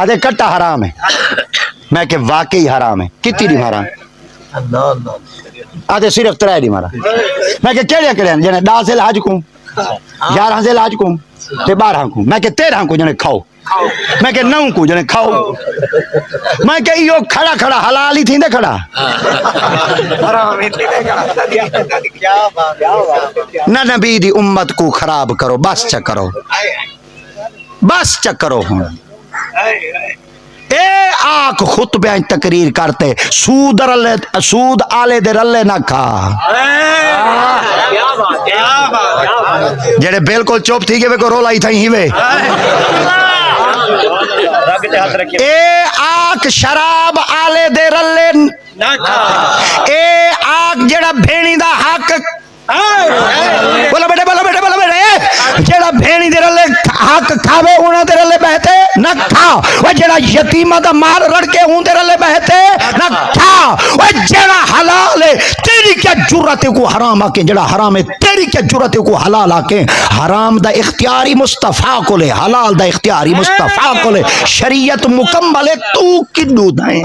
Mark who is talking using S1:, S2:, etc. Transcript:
S1: آدھے کٹا حرام ہے. میں کہ واقعی حرام ہے. کتنی دی مارا؟ آدھے صرف 3 دی مارا. میں کہ کہڑے جنے 10 سے لاج کو 11 سے لاج کو تے 12 کو. میں کہ 13 کو جنے کھاؤ. میں کہ 9 کو جنے کھاؤ. میں کہ یہ کھڑا کھڑا حلال ہی تھی دے کھڑا. نہ نبی دی امت کو خراب کرو. بس چکرو بس چکرو. ہوں اے آنکھ خطبے تقریر کرتے سود آلے دے رلے نہ کھا. جڑے بالکل چپ تھی گئے کو رولا ہی تھا ہی وے. اے آنکھ شراب آلے دے رلے نہ کھا. اے آنکھ جڑا بھینی دا حق بولو بیٹے بولو بیٹے بولو بیٹے جڑا بھینی دے رلے حق کھاوے انہاں دے رلے بہتے نہ کھا. وہ جڑا یتیمہ دا مال رڑ کے ہوں دے رلے بہتے نہ کھا. وہ جڑا حلال ہے تیری کیا جرت ہے کو حرام آکے. جڑا حرام ہے تیری کیا جرت ہے کو حلال آکے. حرام دا اختیاری مصطفیٰ کو لے, حلال دا اختیاری مصطفیٰ کو لے. شریعت مکمل ہے تو کدو دائیں.